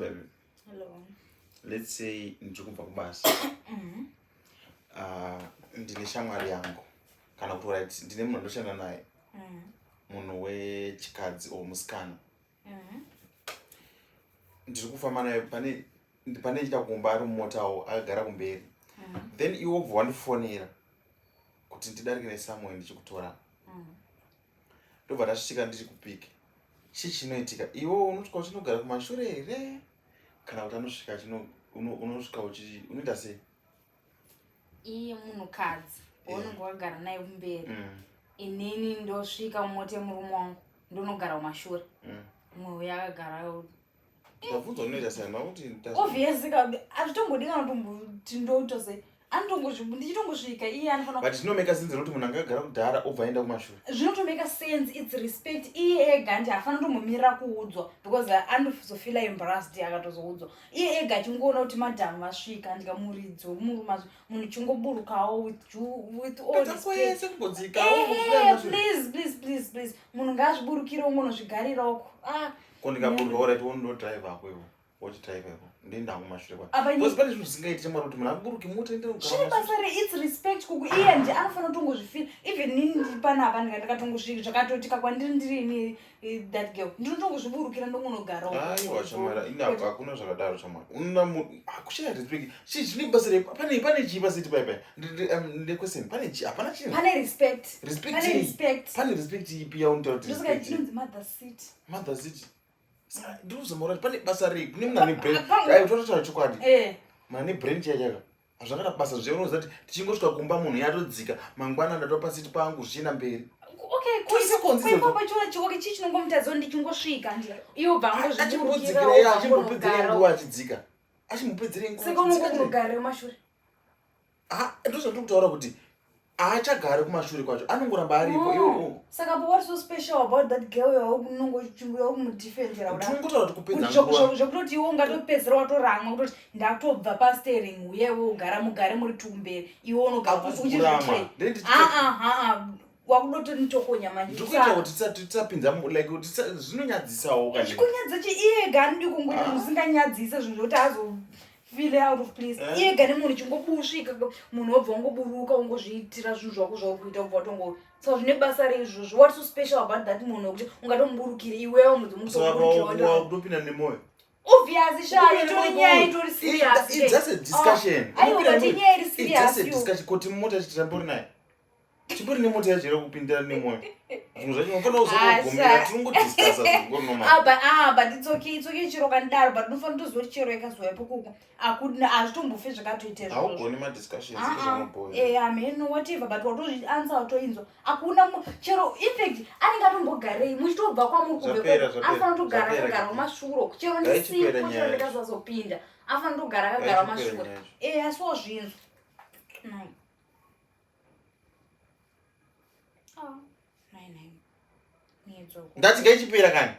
Hello. Let's say ndikubva kubasa. Ndine shamwari yangu kana kuti right ndine munhu andoshanda naye. Munhu wechikadzi o musikana. Ndiri kufamba naye pane ndichida kumba ari mumotawo akagara kumberi. Then iwe wobva wandifonera kuti ndidarike neSamuel ndichikutora. Ndobva ndasvika ndiri kupika. Chii chinoitika? Iwe unotya uchinogara kumashure here? Kana kuti anosvika unosvika unoita sei? Iye munhukadzi waunenge wagara naye kumberi. Inini ndosvika mumota murume wangu ndonogara kumashure. Mumwe uya akagara. Ndabvunza unoita sei nokuti obviously hazvitombodikana kuti ndoita sei. Ndichitongosvika iye anofanira. But zvinomeka sense kuti munhu angagara kudhara obva aenda kumashure. Zvinotomeka sense, it's respect. Iye ega ndiye afana kutombomira kuudzwa because anozofila embarrassed akatozoudzwa. Iye ega achingoona kuti madhamu vasvika ndikamuridzo murume munhu chingoburukawo with all respect. Please. Munhu ngaazviburukire ungonozvigarirako. Ko ndikaburuka alright wonodrive akwewo. Wochidrive ko. Ndenda kumashure kwa. Because pane zvinhu zvisingaiti chamwari kuti munhu aburuke moto ende kugara. Zviri basa it's respect kuku iye ndiye anofana kutongozvifila. Even nini panapa ndikatongosvika zvakatotika kwandiri ndiri that girl. Ndinotongozviburukira ndongonogarawo. Aiwa chamwari ina hakuna zvakadaro chamwari. Una munhu akushaya respect. Zvine basa repo pane chibasa tipa. Ndine question pane chi hapana chinhu. Pane respect. Pane respect ipi yaunoti respect. Ndinonzi mother seat. Ndozomora pane basa repo kune munhu ane brain. Ai utotaura chokwadi. Munhu ane brain chayaka. Hazvakada basa zveunoziva kuti tichingosvika kumba munhu yatodzika mangwana ndatopa siti pangu zvichienda mberi. Okay, kuipa chona chikoke chichi chinongomutadza ndingosvika ndiye. Iwo bvangu zvichiburukira achimbopedzera nguva achidzika. Achimbopedzera nguva. Saka unongogara kumashure. Ndozvatiri kutaura kuti aachagari kumashure kwacho anongoramba aripo iwo. Saka what's so special about that girl yaunongomudefendera kudai? Tinongotaura kuti kupedza nguva. Zvokutoti iwe ungatopedzera watoramwa kutoti ndakutobva pasteering uyewo ugara mugare muri tumberi iwe unogara pasi uchizvitrain. Wakudoto nitokonya manje. Ndikuita kuti tisapinza like kuti zvinonyadzisawo kanje. Zvikunyadza chi iye gani ndikungoita musinganyadzisa zvinhu zvoti azo feel out of place. Iye gani munhu chingobusvika munhu wobva ungoburuka ungozviitira zvinhu zvako zvakuita ubva watongo. So zvine basa reizvozvo. What's so special about that munhu kuti ungatomburukira iwewo muzomuburukira wakutopinda nemoyo. Obviously sha itori nyaya itori serious. It's just a discussion. It's just a discussion kuti mota chitambori naye. Chipuri nemota yacho yakupinda nemoyo. Zvinhu zvacho unofana kuzogomera tinongodiscussa zvingonormal. But it's okay chiro kandaro but unofana kutoziva kuti chiro yakazoyapo kuko. Akuna hazvitombofe zvakatoita izvozvo. Haugoni madiscussions ezvinoboya. Amen whatever but watozviansa watoinzwa. Akuna chero effect anenge atombogarei muchitobva kwamuri kubve afana kutogara kumashure. Chero ndisipo chero ndikazazopinda. Afana kutogara akagara kumashure. Asi wazvinzwa. Ndati ngaichipera kani?